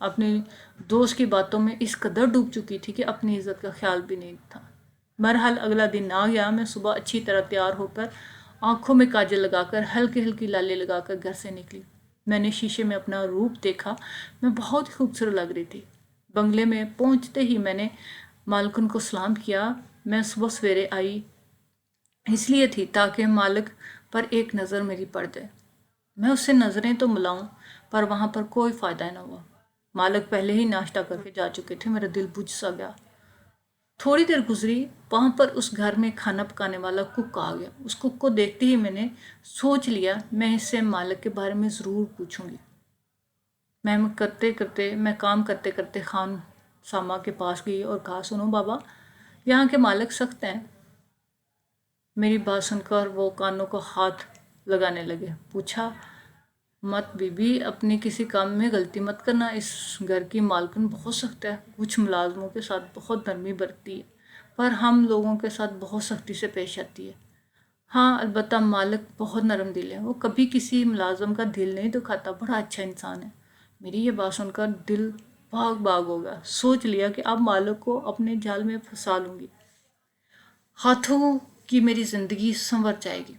اپنے دوست کی باتوں میں اس قدر ڈوب چکی تھی کہ اپنی عزت کا خیال بھی نہیں تھا۔ بہرحال اگلا دن آ گیا۔ میں صبح اچھی طرح تیار ہو کر، آنکھوں میں کاجل لگا کر، ہلکی ہلکی لالے لگا کر گھر سے نکلی۔ میں نے شیشے میں اپنا روپ دیکھا۔ میں بہت ہی خوبصورت لگ رہی تھی۔ بنگلے میں پہنچتے ہی میں نے مالکن کو سلام کیا۔ میں صبح سویرے آئی اس لیے تھی تاکہ مالک پر ایک نظر میری پڑ جائے۔ میں اس سے نظریں تو ملاؤں، پر وہاں پر کوئی فائدہ نہ ہوا۔ مالک پہلے ہی ناشتہ کر کے جا چکے تھے۔ میرا دل بجھ سا گیا۔ تھوڑی دیر گزری، وہاں پر اس گھر میں کھانا پکانے والا کک آ گیا۔ اس کک کو دیکھتے ہی میں نے سوچ لیا میں اس سے مالک کے بارے میں ضرور پوچھوں گی۔ میں کام کرتے کرتے خان ساما کے پاس گئی اور کہا، سنو بابا، یہاں کے مالک سخت ہیں۔ میری بات سن کر وہ کانوں کو ہاتھ لگانے لگے۔ پوچھا، مت بی بی، اپنی کسی کام میں غلطی مت کرنا۔ اس گھر کی مالکن بہت سخت ہے، کچھ ملازموں کے ساتھ بہت نرمی برتتی ہے، پر ہم لوگوں کے ساتھ بہت سختی سے پیش آتی ہے۔ ہاں، البتہ مالک بہت نرم دل ہے، وہ کبھی کسی ملازم کا دل نہیں دکھاتا، بڑا اچھا انسان ہے۔ میری یہ بات سن کر دل باغ باغ ہو گیا۔ سوچ لیا کہ اب مالک کو اپنے جال میں پھنسا لوں گی، ہاتھوں کی میری زندگی سنور جائے گی۔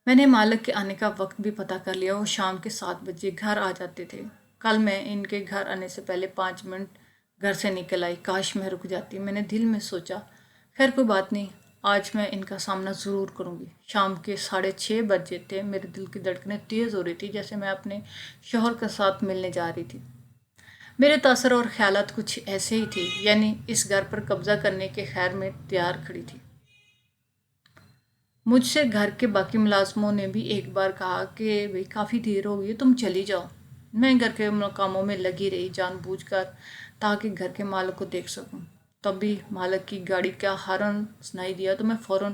میں نے مالک کے آنے کا وقت بھی پتہ کر لیا۔ وہ شام کے 7 بجے گھر آ جاتے تھے۔ کل میں ان کے گھر آنے سے پہلے 5 منٹ گھر سے نکل آئی۔ کاش میں رک جاتی۔ میں نے دل میں سوچا، خیر کوئی بات نہیں، آج میں ان کا سامنا ضرور کروں گی۔ شام کے 6:30 بجے تھے۔ میرے دل کی دھڑکنیں تیز ہو رہی تھی، جیسے میں اپنے شوہر کے ساتھ ملنے جا رہی تھی۔ میرے تاثر اور خیالات کچھ ایسے ہی تھے، یعنی اس گھر پر قبضہ کرنے کے خیر میں تیار کھڑی تھی۔ مجھ سے گھر کے باقی ملازموں نے بھی ایک بار کہا کہ بھئی کافی دیر ہو گئی، تم چلی جاؤ۔ میں گھر کے کاموں میں لگی رہی، جان بوجھ کر، تاکہ گھر کے مالک کو دیکھ سکوں۔ تب بھی مالک کی گاڑی کا ہارن سنائی دیا تو میں فوراً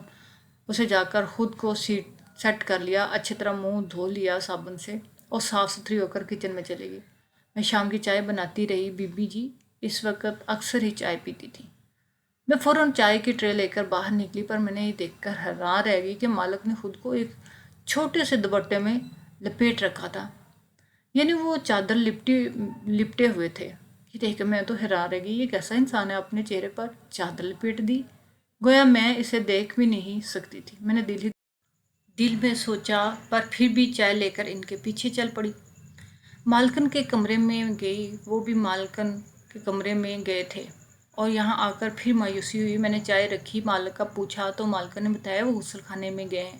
اسے جا کر خود کو سیٹ کر لیا، اچھی طرح منہ دھو لیا صابن سے، اور صاف ستھری ہو کر کچن میں چلی گئی۔ میں شام کی چائے بناتی رہی۔ بی بی جی اس وقت اکثر ہی چائے پیتی تھی۔ میں فوراً چائے کی ٹرے لے کر باہر نکلی، پر میں نے یہ دیکھ کر حیران رہ گئی کہ مالک نے خود کو ایک چھوٹے سے دوپٹے میں لپیٹ رکھا تھا، یعنی وہ چادر لپٹے ہوئے تھے۔ یہ دیکھ کر میں تو حیران رہ گئی، یہ کیسا انسان ہے، اپنے چہرے پر چادر لپیٹ دی، گویا میں اسے دیکھ بھی نہیں سکتی تھی۔ میں نے دل میں سوچا، پر پھر بھی چائے لے کر ان کے پیچھے چل پڑی۔ مالکن کے کمرے میں گئی۔ وہ بھی مالکن کے کمرے میں گئے تھے، اور یہاں آ کر پھر مایوسی ہوئی۔ میں نے چائے رکھی، مالک کا پوچھا تو مالکن نے بتایا وہ غسل خانے میں گئے ہیں،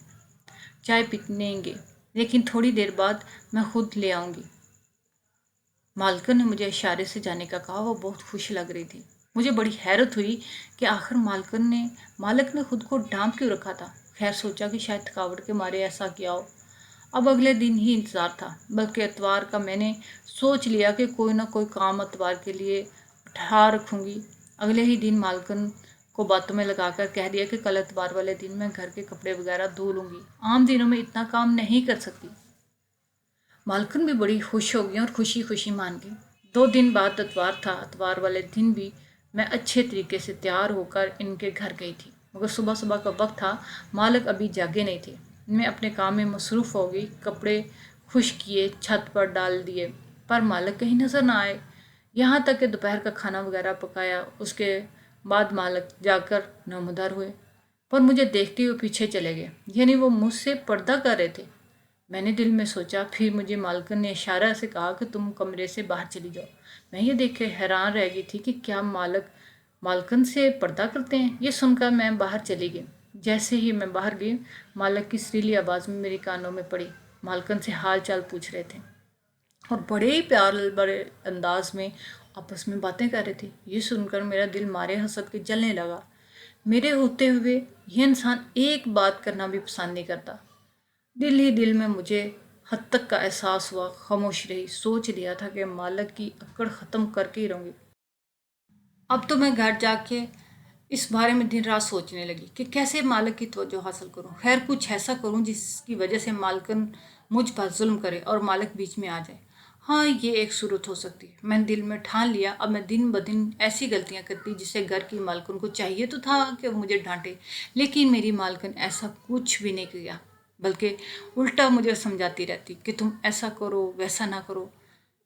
چائے پینے گے، لیکن تھوڑی دیر بعد میں خود لے آؤں گی۔ مالکن نے مجھے اشارے سے جانے کا کہا۔ وہ بہت خوش لگ رہی تھی۔ مجھے بڑی حیرت ہوئی کہ آخر مالک نے خود کو ڈانپ کیوں رکھا تھا۔ خیر سوچا کہ شاید تھکاوٹ کے مارے ایسا کیا ہو۔ اب اگلے دن ہی انتظار تھا، بلکہ اتوار کا۔ میں نے سوچ لیا کہ کوئی نہ کوئی کام اتوار کے لیے اٹھا رکھوں گی۔ اگلے ہی دن مالکن کو باتوں میں لگا کر کہہ دیا کہ کل اتوار والے دن میں گھر کے کپڑے وغیرہ دھو لوں گی، عام دنوں میں اتنا کام نہیں کر سکتی۔ مالکن بھی بڑی خوش ہو گئی اور خوشی خوشی مان گئی۔ 2 دن بعد اتوار تھا۔ اتوار والے دن بھی میں اچھے طریقے سے تیار ہو کر ان کے گھر گئی تھی، مگر صبح صبح کا وقت تھا، مالک ابھی جاگے نہیں تھے۔ میں اپنے کام میں مصروف ہو گئی، کپڑے خشک کیے، چھت پر ڈال دیے، پر مالک کہیں نظر نہ آئے، یہاں تک کہ دوپہر کا کھانا وغیرہ پکایا۔ اس کے بعد مالک جا کر نمودار ہوئے، پر مجھے دیکھتے ہوئے پیچھے چلے گئے، یعنی وہ مجھ سے پردہ کر رہے تھے۔ میں نے دل میں سوچا، پھر مجھے مالکن نے اشارہ سے کہا کہ تم کمرے سے باہر چلی جاؤ۔ میں یہ دیکھ کے حیران رہ گئی تھی کہ کیا مالکن سے پردہ کرتے ہیں۔ یہ سن کر میں باہر چلی گئی۔ جیسے ہی میں باہر گئی، مالک کی سریلی آواز میں میری کانوں میں پڑی۔ مالکن سے حال چال پوچھ رہے تھے، اور بڑے ہی پیار بڑے انداز میں آپس میں باتیں کر رہے تھے۔ یہ سن کر میرا دل مارے حسد کے جلنے لگا۔ میرے ہوتے ہوئے یہ انسان ایک بات کرنا بھی پسند نہیں کرتا۔ دل ہی دل میں مجھے حد تک کا احساس ہوا۔ خاموش رہی، سوچ لیا تھا کہ مالک کی اکڑ ختم کر کے ہی رہوں گی۔ اب تو میں گھر جا کے اس بارے میں دن رات سوچنے لگی کہ کیسے مالک کی توجہ حاصل کروں۔ خیر کچھ ایسا کروں جس کی وجہ سے مالکن مجھ پر ظلم کرے اور مالک بیچ میں آ جائے۔ ہاں، یہ ایک صورت ہو سکتی ہے۔ میں نے دل میں ٹھان لیا، اب میں دن بدن ایسی غلطیاں کرتی جسے گھر کی مالکن کو چاہیے تو تھا کہ وہ مجھے ڈانٹے، لیکن میری مالکن ایسا کچھ بھی نہیں کیا، بلکہ الٹا مجھے سمجھاتی رہتی کہ تم ایسا کرو ویسا نہ کرو۔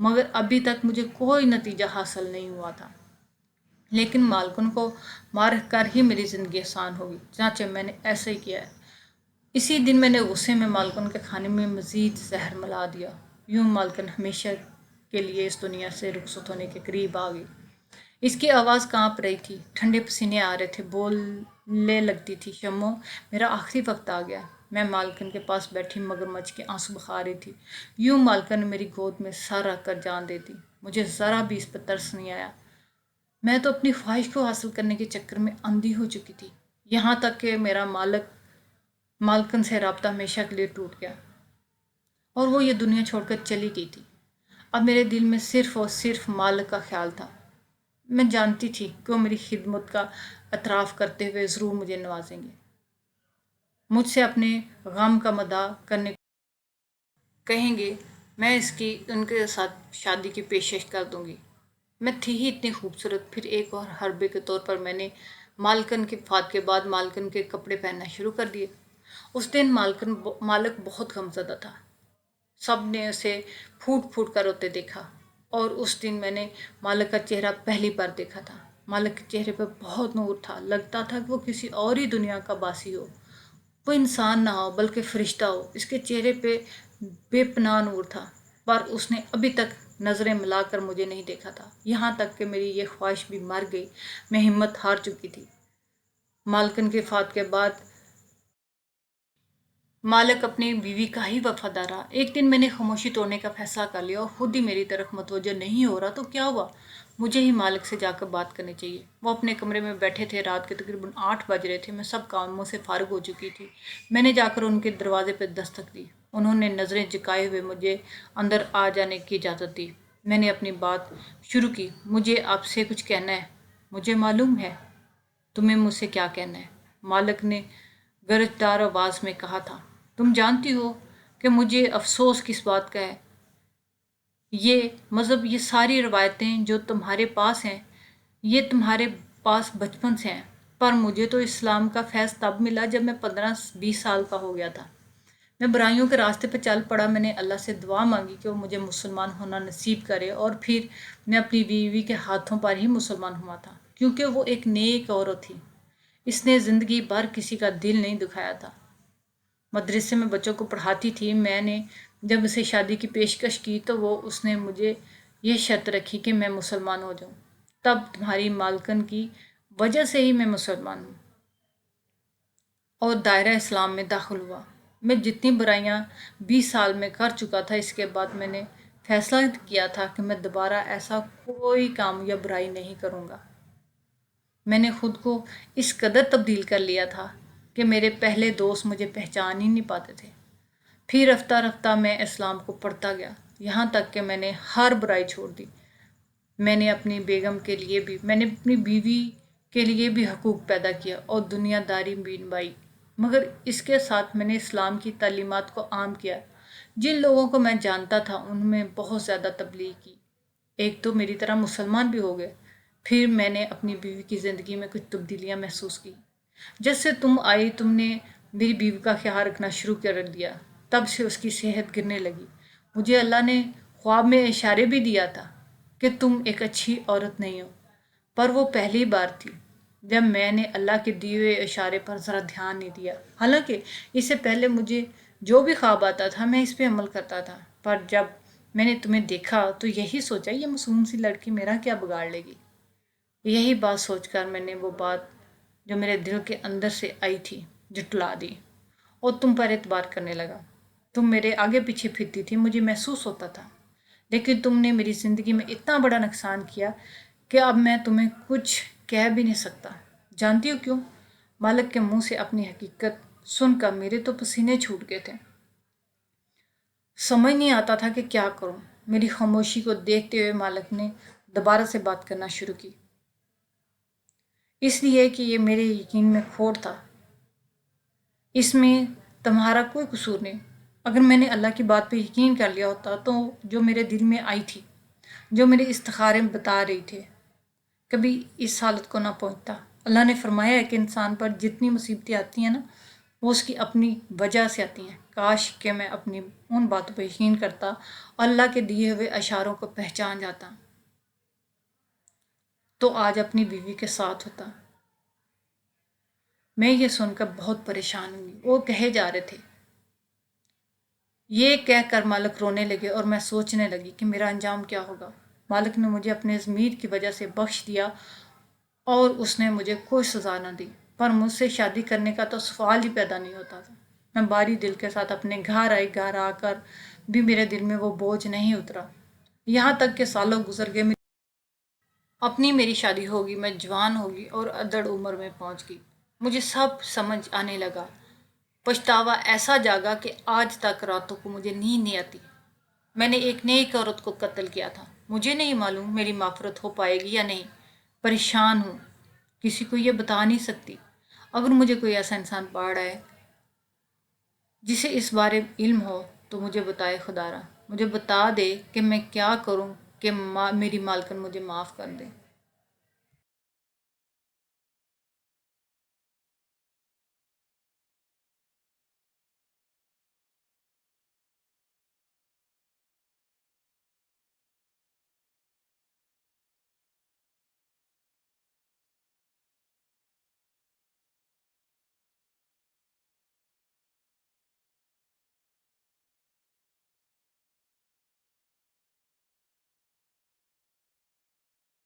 مگر ابھی تک مجھے کوئی نتیجہ حاصل نہیں ہوا تھا۔ لیکن مالکن کو مار کر ہی میری زندگی آسان ہوگی، چنانچہ میں نے ایسا ہی کیا ہے۔ اسی دن میں نے غصے میں مالکن کے کھانے میں مزید زہر ملا دیا۔ یوں مالکن ہمیشہ کے لیے اس دنیا سے رخصت ہونے کے قریب آ گئی۔ اس کی آواز کانپ رہی تھی، ٹھنڈے پسینے آ رہے تھے، بولنے لگتی تھی، شمو میرا آخری وقت آ گیا۔ میں مالکن کے پاس بیٹھی مگرمچھ کے آنسو بہا رہی تھی۔ یوں مالکن میری گود میں سر رکھ کر جان دیتی، مجھے ذرا بھی اس پر ترس نہیں آیا۔ میں تو اپنی خواہش کو حاصل کرنے کے چکر میں اندھی ہو چکی تھی، یہاں تک کہ میرا مالکن سے رابطہ ہمیشہ کے لیے ٹوٹ گیا اور وہ یہ دنیا چھوڑ کر چلی گئی تھی۔ اب میرے دل میں صرف اور صرف مالک کا خیال تھا۔ میں جانتی تھی کہ وہ میری خدمت کا اعتراف کرتے ہوئے ضرور مجھے نوازیں گے، مجھ سے اپنے غم کا مداح کرنے کو کہیں گے، میں ان کے ساتھ شادی کی پیشکش کر دوں گی۔ میں تھی ہی اتنی خوبصورت۔ پھر ایک اور حربے کے طور پر میں نے مالکن کی وفات کے بعد مالکن کے کپڑے پہننا شروع کر دیے۔ اس دن مالک بہت غمزدہ تھا، سب نے اسے پھوٹ پھوٹ کر روتے دیکھا، اور اس دن میں نے مالک کا چہرہ پہلی بار دیکھا تھا۔ مالک کے چہرے پر بہت نور تھا، لگتا تھا کہ وہ کسی اور ہی دنیا کا باسی ہو، وہ انسان نہ ہو بلکہ فرشتہ ہو۔ اس کے چہرے پہ بے پناہ نور تھا، پر اس نے ابھی تک نظریں ملا کر مجھے نہیں دیکھا تھا، یہاں تک کہ میری یہ خواہش بھی مر گئی، میں ہمت ہار چکی تھی۔ مالکن کی وفات کے بعد مالک اپنی بیوی کا ہی وفادار رہا۔ ایک دن میں نے خاموشی توڑنے کا فیصلہ کر لیا اور خود ہی میری طرف متوجہ نہیں ہو رہا تو کیا ہوا، مجھے ہی مالک سے جا کر بات کرنی چاہیے۔ وہ اپنے کمرے میں بیٹھے تھے، رات کے تقریباً 8 بج رہے تھے، میں سب کاموں سے فارغ ہو چکی تھی۔ میں نے جا کر ان کے دروازے پہ دستک دی، انہوں نے نظریں جھکائے ہوئے مجھے اندر آ جانے کی اجازت دی۔ میں نے اپنی بات شروع کی، مجھے آپ سے کچھ کہنا ہے۔ مجھے معلوم ہے تمہیں مجھ سے کیا کہنا ہے، مالک نے گرجدار آواز میں کہا تھا۔ تم جانتی ہو کہ مجھے افسوس کس بات کا ہے۔ یہ مذہب، یہ ساری روایتیں جو تمہارے پاس ہیں، یہ تمہارے پاس بچپن سے ہیں، پر مجھے تو اسلام کا فیض تب ملا جب میں 15-20 سال کا ہو گیا تھا۔ میں برائیوں کے راستے پہ چل پڑا، میں نے اللہ سے دعا مانگی کہ وہ مجھے مسلمان ہونا نصیب کرے، اور پھر میں اپنی بیوی کے ہاتھوں پر ہی مسلمان ہوا تھا، کیونکہ وہ ایک نیک عورت تھی، اس نے زندگی بھر کسی کا دل نہیں دکھایا تھا۔ مدرسے میں بچوں کو پڑھاتی تھی، میں نے جب اسے شادی کی پیشکش کی تو اس نے مجھے یہ شرط رکھی کہ میں مسلمان ہو جاؤں، تب تمہاری مالکن کی وجہ سے ہی میں مسلمان ہوں اور دائرہ اسلام میں داخل ہوا۔ میں جتنی برائیاں 20 سال میں کر چکا تھا، اس کے بعد میں نے فیصلہ کیا تھا کہ میں دوبارہ ایسا کوئی کام یا برائی نہیں کروں گا۔ میں نے خود کو اس قدر تبدیل کر لیا تھا کہ میرے پہلے دوست مجھے پہچان ہی نہیں پاتے تھے۔ پھر رفتہ رفتہ میں اسلام کو پڑھتا گیا، یہاں تک کہ میں نے ہر برائی چھوڑ دی۔ میں نے اپنی بیوی کے لیے بھی حقوق پیدا کیا اور دنیا داری بھی نبھائی، مگر اس کے ساتھ میں نے اسلام کی تعلیمات کو عام کیا۔ جن لوگوں کو میں جانتا تھا ان میں بہت زیادہ تبلیغ کی، ایک تو میری طرح مسلمان بھی ہو گئے۔ پھر میں نے اپنی بیوی کی زندگی میں کچھ تبدیلیاں محسوس کی۔ جب سے تم آئی، تم نے میری بیوی کا خیال رکھنا شروع کر دیا، تب سے اس کی صحت گرنے لگی۔ مجھے اللہ نے خواب میں اشارے بھی دیا تھا کہ تم ایک اچھی عورت نہیں ہو، پر وہ پہلی بار تھی جب میں نے اللہ کے دیے ہوئے اشارے پر ذرا دھیان نہیں دیا۔ حالانکہ اس سے پہلے مجھے جو بھی خواب آتا تھا میں اس پہ عمل کرتا تھا، پر جب میں نے تمہیں دیکھا تو یہی سوچا یہ معصوم سی لڑکی میرا کیا بگاڑ لے گی۔ یہی بات سوچ کر میں نے وہ بات جو میرے دل کے اندر سے آئی تھی جھٹلا دی اور تم پر اعتبار کرنے لگا۔ تم میرے آگے پیچھے پھرتی تھی، مجھے محسوس ہوتا تھا، لیکن تم نے میری زندگی میں اتنا بڑا نقصان کیا کہ اب میں تمہیں کچھ کہہ بھی نہیں سکتا۔ جانتی ہو کیوں؟ مالک کے منہ سے اپنی حقیقت سن کر میرے تو پسینے چھوٹ گئے تھے، سمجھ نہیں آتا تھا کہ کیا کروں۔ میری خاموشی کو دیکھتے ہوئے مالک نے دوبارہ سے بات کرنا شروع کی، اس لیے کہ یہ میرے یقین میں کھوٹ تھا، اس میں تمہارا کوئی قصور نہیں۔ اگر میں نے اللہ کی بات پہ یقین کر لیا ہوتا تو جو میرے دل میں آئی تھی، جو میرے استخارے بتا رہی تھے، کبھی اس حالت کو نہ پہنچتا۔ اللہ نے فرمایا ہے کہ انسان پر جتنی مصیبتیں آتی ہیں نا، وہ اس کی اپنی وجہ سے آتی ہیں، کاش کہ میں اپنی ان باتوں پہ یقین کرتا اور اللہ کے دیے ہوئے اشاروں کو پہچان جاتا تو آج اپنی بیوی کے ساتھ ہوتا۔ میں یہ سن کر بہت پریشان ہوئی۔ وہ کہے جا رہے تھے، یہ کہہ کر مالک رونے لگے اور میں سوچنے لگی کہ میرا انجام کیا ہوگا۔ مالک نے مجھے اپنے ضمیر کی وجہ سے بخش دیا اور اس نے مجھے کوئی سزا نہ دی، پر مجھ سے شادی کرنے کا تو سوال ہی پیدا نہیں ہوتا تھا۔ میں باری دل کے ساتھ اپنے گھر آئی، گھر آ کر بھی میرے دل میں وہ بوجھ نہیں اترا، یہاں تک کہ سالوں گزر گئے، اپنی میری شادی ہوگی، میں جوان ہوگی اور ادڑ عمر میں پہنچ گئی۔ مجھے سب سمجھ آنے لگا، پچھتاوا ایسا جاگا کہ آج تک راتوں کو مجھے نیند نہیں آتی۔ میں نے ایک نیک عورت کو قتل کیا تھا، مجھے نہیں معلوم میری مغفرت ہو پائے گی یا نہیں، پریشان ہوں، کسی کو یہ بتا نہیں سکتی۔ اگر مجھے کوئی ایسا انسان پا رہا ہے جسے اس بارے علم ہو تو مجھے بتائے خدا را، مجھے بتا دے کہ میں کیا کروں کہ میری مالکن مجھے معاف کر دے۔